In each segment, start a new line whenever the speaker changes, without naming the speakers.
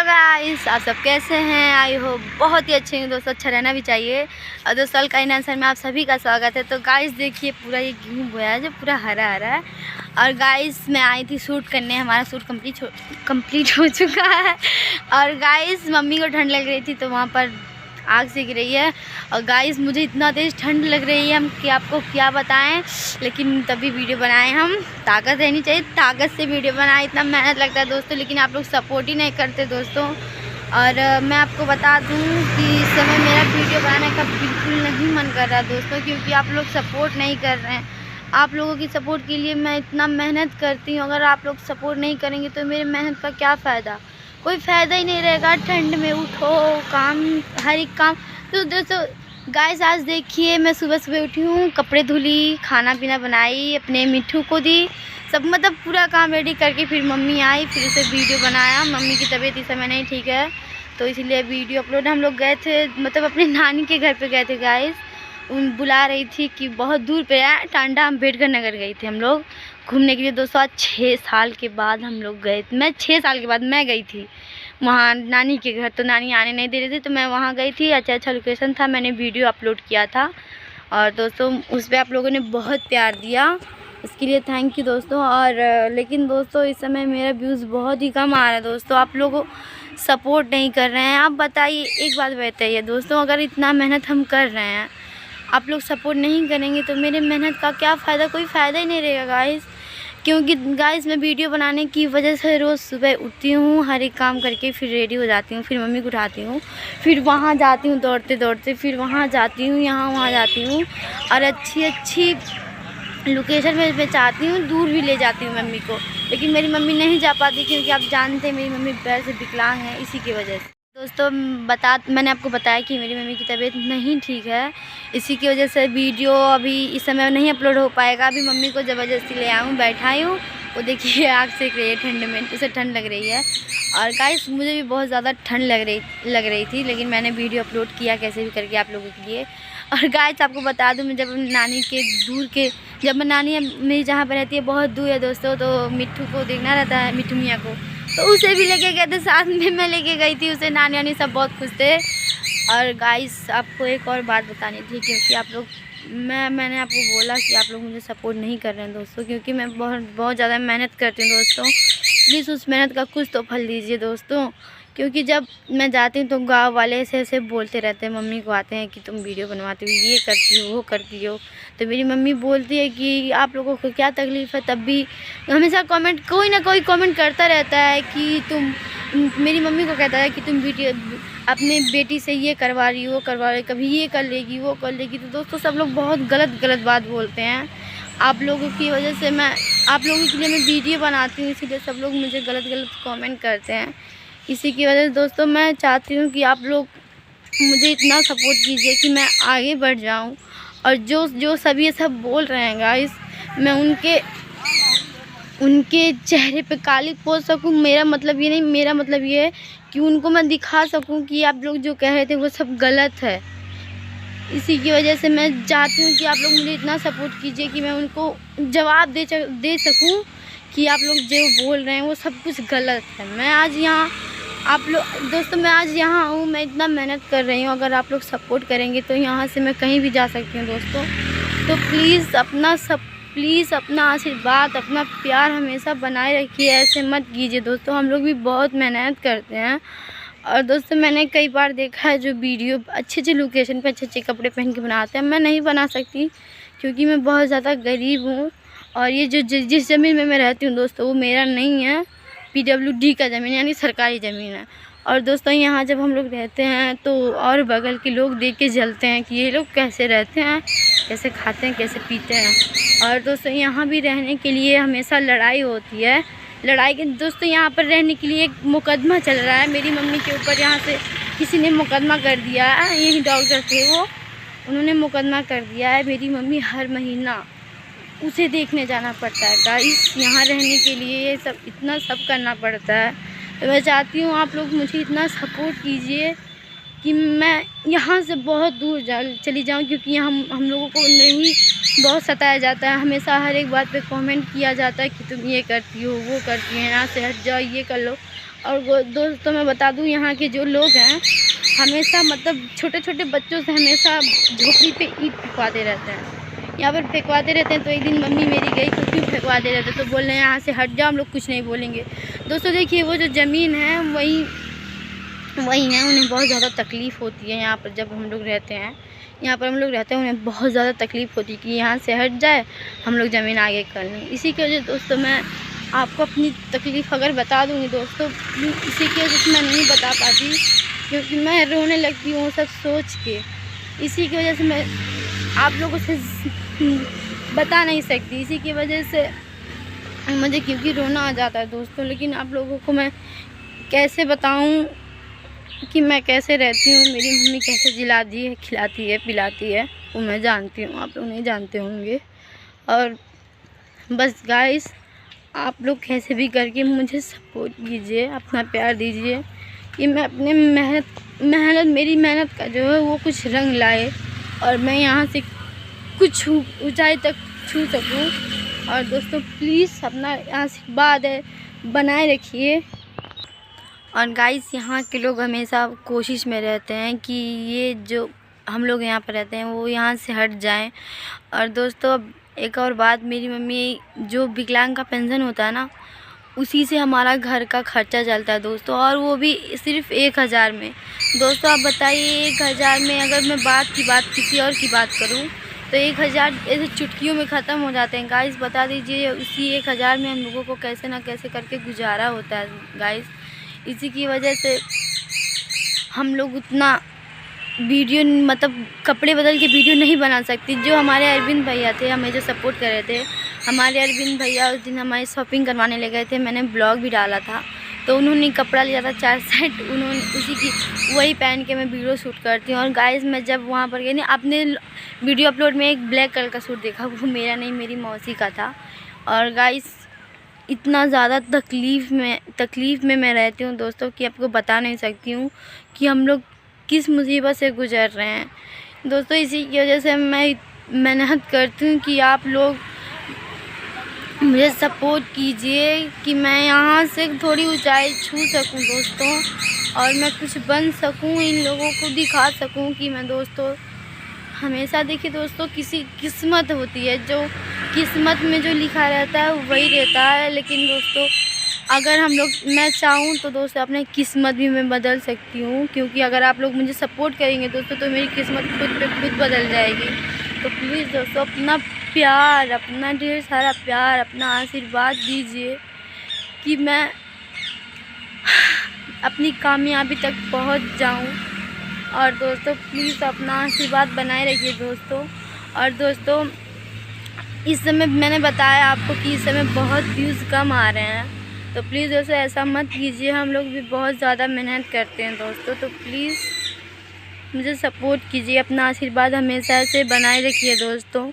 Hello guys, आप सब कैसे हैं? आई हो बहुत ही अच्छे हैं दोस्तों। अच्छा रहना भी चाहिए। और दोस्तों अल्काइन आंसर में आप सभी का स्वागत है। तो गाइस देखिए, पूरा ये गेहूँ बोया है जो पूरा हरा हरा है। और गाइस मैं आई थी शूट करने, हमारा शूट कंप्लीट हो चुका है। और गाइस मम्मी को ठंड लग रही थी तो वहाँ पर आग सेक रही है। और गाइस मुझे इतना तेज़ ठंड लग रही है, हम कि आपको क्या बताएं। लेकिन तभी वीडियो बनाए हम। ताकत रहनी चाहिए, ताकत से वीडियो बनाए। इतना मेहनत लगता है दोस्तों, लेकिन आप लोग सपोर्ट ही नहीं करते दोस्तों। और मैं आपको बता दूं कि इस समय मेरा वीडियो बनाने का बिल्कुल नहीं मन कर रहा दोस्तों, क्योंकि आप लोग सपोर्ट नहीं कर रहे हैं। आप लोगों की सपोर्ट के लिए मैं इतना मेहनत करती हूँ, अगर आप लोग सपोर्ट नहीं करेंगे तो मेरे मेहनत का क्या फ़ायदा? कोई फ़ायदा ही नहीं रहेगा। ठंड में उठो, काम, हर एक काम। तो दोस्तों गाइस आज देखिए, मैं सुबह सुबह उठी हूँ, कपड़े धुली, खाना पीना बनाई, अपने मिट्ठू को दी, सब मतलब पूरा काम रेडी करके फिर मम्मी आई, फिर उसे वीडियो बनाया। मम्मी की तबीयत इस समय नहीं ठीक है तो इसलिए वीडियो अपलोड। हम लोग गए थे मतलब अपने नानी के घर पे गए थे गाइस। उन बुला रही थी कि बहुत दूर पे है, टांडा अम्बेडकर नगर गई थी हम लोग घूमने के लिए दोस्तों। आज 6 साल के बाद हम लोग गए। मैं 6 साल के बाद मैं गई थी वहाँ नानी के घर, तो नानी आने नहीं दे रही थी तो मैं वहाँ गई थी। अच्छा लोकेशन था, मैंने वीडियो अपलोड किया था। और दोस्तों उस पर आप लोगों ने बहुत प्यार दिया, उसके लिए थैंक यू दोस्तों। और लेकिन दोस्तों इस समय मेरा व्यूज़ बहुत ही कम आ रहा है दोस्तों, आप लोग सपोर्ट नहीं कर रहे हैं। आप बताइए, एक बात बताइए दोस्तों, अगर इतना मेहनत हम कर रहे हैं, आप लोग सपोर्ट नहीं करेंगे तो मेरे मेहनत का क्या फ़ायदा? कोई फ़ायदा ही नहीं रहेगा गाइस। क्योंकि गाइस मैं वीडियो बनाने की वजह से रोज़ सुबह उठती हूँ, हर एक काम करके फिर रेडी हो जाती हूँ, फिर मम्मी को उठाती हूँ, फिर वहाँ जाती हूँ दौड़ते दौड़ते, फिर वहाँ जाती हूँ, वहाँ जाती हूँ। और अच्छी लोकेशन में मैं चाहती हूँ, दूर भी ले जाती हूँ मम्मी को, लेकिन मेरी मम्मी नहीं जा पाती, क्योंकि आप जानते हैं मेरी मम्मी पैर से विकलांग है, इसी की वजह से दोस्तों। मैंने आपको बताया कि मेरी मम्मी की तबीयत नहीं ठीक है, इसी की वजह से वीडियो अभी इस समय नहीं अपलोड हो पाएगा। अभी मम्मी को ज़बरदस्ती ले आऊँ, बैठाई हूँ, वो देखिए आग सेक रही है ठंड में, उसे ठंड लग रही है। और गाइस मुझे भी बहुत ज़्यादा ठंड लग रही थी, लेकिन मैंने वीडियो अपलोड किया कैसे भी करके आप लोगों के लिए। और गाइस आपको बता दूं, मैं जब नानी के दूर के जब मैं नानी मेरी जहाँ पर रहती है बहुत दूर है दोस्तों, तो मिट्ठू को देखना रहता है, मिट्ठू मियाँ को, तो उसे भी लेके गए थे साथ में, मैं लेके गई थी उसे। नानी वानी सब बहुत खुश थे। और गाइस आपको एक और बात बतानी थी, क्योंकि आप लोग मैंने आपको बोला कि आप लोग मुझे सपोर्ट नहीं कर रहे हैं दोस्तों, क्योंकि मैं बहुत ज़्यादा मेहनत करती हूँ दोस्तों। प्लीज़ उस मेहनत का कुछ तो फल दीजिए दोस्तों। क्योंकि जब मैं जाती हूँ तो गांव वाले ऐसे बोलते रहते हैं, मम्मी को आते हैं कि तुम वीडियो बनवाती हो, ये करती हो, वो करती हो। तो मेरी मम्मी बोलती है कि आप लोगों को क्या तकलीफ़ है, तब भी हमेशा कमेंट, कोई ना कोई कमेंट करता रहता है कि तुम, मेरी मम्मी को कहता है कि तुम वीडियो अपने बेटी से ये करवा रही हो, वो करवा रही, कभी ये कर लेगी, वो कर लेगी। तो दोस्तों सब लोग बहुत गलत बात बोलते हैं। आप लोगों की वजह से मैं, आप लोगों के लिए मैं वीडियो बनाती हूँ, इसीलिए सब लोग मुझे गलत कमेंट करते हैं। इसी की वजह से दोस्तों मैं चाहती हूँ कि आप लोग मुझे इतना सपोर्ट कीजिए कि मैं आगे बढ़ जाऊँ। और जो सब ये सब बोल रहे हैं गाइस, मैं उनके चेहरे पे काली पोत सकूं। मेरा मतलब ये नहीं, मेरा मतलब ये है कि उनको मैं दिखा सकूं कि आप लोग जो कह रहे थे वो सब गलत है। इसी की वजह से मैं चाहती हूँ कि आप लोग मुझे इतना सपोर्ट कीजिए कि मैं उनको जवाब दे सकूँ कि आप लोग जो बोल रहे हैं वो सब कुछ गलत है। मैं आज यहाँ, आप लोग दोस्तों, मैं आज यहाँ हूँ, मैं इतना मेहनत कर रही हूँ। अगर आप लोग सपोर्ट करेंगे तो यहाँ से मैं कहीं भी जा सकती हूँ दोस्तों। तो प्लीज़ अपना आशीर्वाद, अपना प्यार हमेशा बनाए रखिए, ऐसे मत कीजिए दोस्तों। हम लोग भी बहुत मेहनत करते हैं। और दोस्तों मैंने कई बार देखा है जो वीडियो अच्छे लोकेशन पे अच्छे कपड़े पहन के बनाते हैं, मैं नहीं बना सकती, क्योंकि मैं बहुत ज़्यादा गरीब हूँ। और ये जिस ज़मीन में मैं रहती हूँ दोस्तों, वो मेरा नहीं है, PWD का ज़मीन यानी सरकारी ज़मीन है। और दोस्तों यहाँ जब हम लोग रहते हैं तो और बगल के लोग देख के जलते हैं कि ये लोग कैसे रहते हैं, कैसे खाते हैं, कैसे पीते हैं। और दोस्तों यहाँ भी रहने के लिए हमेशा लड़ाई होती है। लड़ाई के दोस्तों यहाँ पर रहने के लिए एक मुकदमा चल रहा है, मेरी मम्मी के ऊपर यहाँ से किसी ने मुकदमा कर दिया है। यही डॉक्टर थे वो, उन्होंने मुकदमा कर दिया है। मेरी मम्मी हर महीना उसे देखने जाना पड़ता है गाइस, यहाँ रहने के लिए ये सब इतना सब करना पड़ता है। तो मैं चाहती हूँ आप लोग मुझे इतना सपोर्ट कीजिए कि मैं यहाँ से बहुत दूर चली जाऊँ, क्योंकि हम लोगों को नहीं बहुत सताया जाता है। हमेशा हर एक बात पे कमेंट किया जाता है कि तुम ये करती हो, वो करती हो, यहाँ से हट जाओ, ये कर लो। और दोस्तों मैं बता दूं, यहाँ के जो लोग हैं हमेशा मतलब छोटे छोटे बच्चों से हमेशा झोपड़ी पे ईंट फेंकवाते रहते हैं, यहाँ पर फेंकवाते रहते हैं। तो एक दिन मम्मी मेरी गई तो क्यों फेंकवाते रहते, तो बोल रहे हैं यहाँ से हट जाओ, हम लोग कुछ नहीं बोलेंगे। दोस्तों देखिए वो जो ज़मीन है वही है, उन्हें बहुत ज़्यादा तकलीफ़ होती है यहाँ पर। जब हम लोग रहते हैं यहाँ पर, हम लोग रहते हैं, उन्हें बहुत ज़्यादा तकलीफ़ होती है कि यहाँ से हट जाए, हम लोग ज़मीन आगे कर लें। इसी की वजह दोस्तों मैं आपको अपनी तकलीफ़ अगर बता दूँगी दोस्तों, इसी की वजह से मैं नहीं बता पाती, क्योंकि मैं रोने लगती हूँ सब सोच के। इसी की वजह से मैं आप लोगों से बता नहीं सकती, इसी की वजह से मुझे क्योंकि रोना आ जाता है दोस्तों। लेकिन आप लोगों को मैं कैसे बताऊं कि मैं कैसे रहती हूँ, मेरी मम्मी कैसे जिलाती है, खिलाती है, पिलाती है, वो मैं जानती हूँ, आप लोग नहीं जानते होंगे। और बस गाइस, आप लोग कैसे भी करके मुझे सपोर्ट कीजिए, अपना प्यार दीजिए कि मैं अपने मेरी मेहनत का जो है वो कुछ रंग लाए और मैं यहाँ से कुछ ऊंचाई तक छू सकूँ। और दोस्तों प्लीज़ अपना आशीर्वाद है बनाए रखिए। और गाइस, यहाँ के लोग हमेशा कोशिश में रहते हैं कि ये जो हम लोग यहाँ पर रहते हैं वो यहाँ से हट जाएं। और दोस्तों एक और बात, मेरी मम्मी जो विकलांग का पेंशन होता है ना, उसी से हमारा घर का खर्चा चलता है दोस्तों, और वो भी सिर्फ 1000 में। दोस्तों आप बताइए 1000 में अगर मैं बात किसी और की बात करूं तो 1000 ऐसे चुटकियों में ख़त्म हो जाते हैं। गाइस बता दीजिए उसी 1000 में हम लोगों को कैसे ना कैसे करके गुजारा होता है गाइस। इसी की वजह से हम लोग उतना वीडियो मतलब कपड़े बदल के वीडियो नहीं बना सकती। जो हमारे अरविंद भैया थे, हमें जो सपोर्ट कर रहे थे, हमारे अरविंद भैया उस दिन हमारी शॉपिंग करवाने ले गए थे, मैंने ब्लॉग भी डाला था, तो उन्होंने कपड़ा लिया था 4 सेट, उन्होंने उसी की वही पहन के मैं वीडियो शूट करती हूँ। और गाइस मैं जब वहाँ पर गई ना, आपने वीडियो अपलोड में एक ब्लैक कलर का सूट देखा, वो मेरा नहीं मेरी मौसी का था। और गाइस इतना ज़्यादा तकलीफ़ में मैं रहती हूँ दोस्तों कि आपको बता नहीं सकती हूँ कि हम लोग किस मुसीबत से गुजर रहे हैं दोस्तों। इसी की वजह से मैं मेहनत करती हूँ कि आप लोग मुझे सपोर्ट कीजिए कि मैं यहाँ से थोड़ी ऊंचाई छू सकूं दोस्तों, और मैं कुछ बन सकूं, इन लोगों को दिखा सकूं कि मैं दोस्तों हमेशा देखिए दोस्तों, किसी किस्मत होती है, जो किस्मत में जो लिखा रहता है वही रहता है। लेकिन दोस्तों अगर हम लोग मैं चाहूँ तो दोस्तों अपनी किस्मत भी मैं बदल सकती हूँ, क्योंकि अगर आप लोग मुझे सपोर्ट करेंगे दोस्तों तो मेरी किस्मत खुद पे खुद बदल जाएगी। तो प्लीज़ दोस्तों अपना प्यार, अपना ढेर सारा प्यार, अपना आशीर्वाद दीजिए कि मैं अपनी कामयाबी तक पहुंच जाऊं। और दोस्तों प्लीज़ अपना आशीर्वाद बनाए रखिए दोस्तों। और दोस्तों इस समय मैंने बताया आपको कि इस समय बहुत व्यूज़ कम आ रहे हैं, तो प्लीज़ दोस्तों ऐसा मत कीजिए, हम लोग भी बहुत ज़्यादा मेहनत करते हैं दोस्तों। तो प्लीज़ मुझे सपोर्ट कीजिए, अपना आशीर्वाद हमेशा से बनाए रखिए दोस्तों।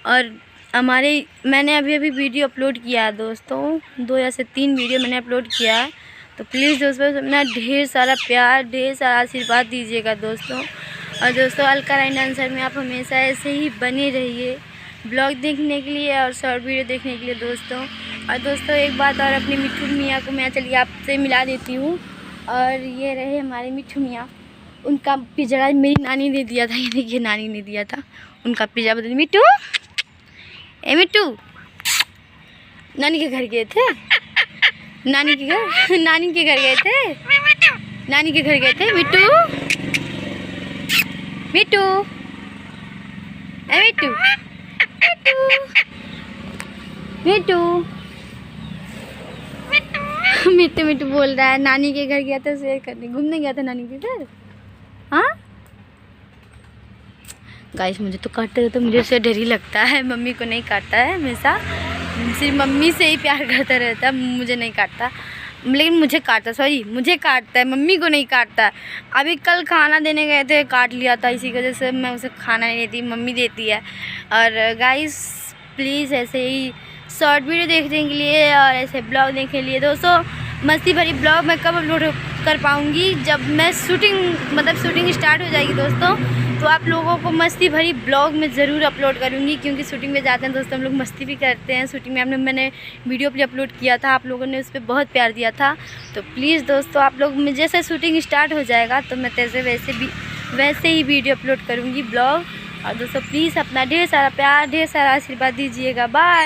और मैंने अभी वीडियो अपलोड किया है दोस्तों, 2 या 3 वीडियो मैंने अपलोड किया है। तो प्लीज़ दोस्तों अपना ढेर सारा प्यार, ढेर सारा आशीर्वाद दीजिएगा दोस्तों। और दोस्तों अलका रानी डांसर में आप हमेशा ऐसे ही बने रहिए ब्लॉग देखने के लिए और शॉर्ट वीडियो देखने के लिए दोस्तों। और दोस्तों एक बात और, अपनी मिट्ठू मियाँ को मैं चलिए आपसे मिला देती हूँ। और ये रहे हमारे मिट्ठू मियाँ, उनका पिजड़ा मेरी नानी ने दिया था, ये देखिए नानी ने दिया था उनका पिजड़ा। बदल मिट्टू, ए मिट्टू, नानी के घर गए थे, नानी के घर गए थे, नानी के घर गए थे मिट्टू, मिट्टू, ए मिट्टू, मिट्टू, मिट्टू मिट्टू बोल रहा है। नानी के घर गया था शेयर करने, घूमने गया था नानी के घर। हाँ गाइस मुझे तो काटते रहता है, मुझे उससे डर ही लगता है, मम्मी को नहीं काटता है, हमेशा सिर्फ मम्मी से ही प्यार करता रहता है, मुझे नहीं काटता। लेकिन मुझे काटता, सॉरी मुझे काटता है, मम्मी को नहीं काटता। अभी कल खाना देने गए थे, काट लिया था, इसी वजह से मैं उसे खाना नहीं देती, मम्मी देती है। और गाइस प्लीज़ ऐसे ही शॉर्ट वीडियो देखने के लिए और ऐसे ब्लॉग देखने के लिए दोस्तों, मस्ती भरी ब्लॉग मैं कब अपलोड कर पाऊँगी, जब मैं शूटिंग स्टार्ट हो जाएगी दोस्तों, तो आप लोगों को मस्ती भरी ब्लॉग में ज़रूर अपलोड करूँगी, क्योंकि शूटिंग में जाते हैं दोस्तों हम लोग मस्ती भी करते हैं। शूटिंग में मैंने वीडियो भी अपलोड किया था, आप लोगों ने उस पर बहुत प्यार दिया था। तो प्लीज़ दोस्तों आप लोग में जैसे शूटिंग स्टार्ट हो जाएगा तो मैं वैसे ही वीडियो अपलोड करूँगी ब्लॉग। और दोस्तों प्लीज़ अपना ढेर सारा प्यार, ढेर सारा आशीर्वाद दीजिएगा। बाय।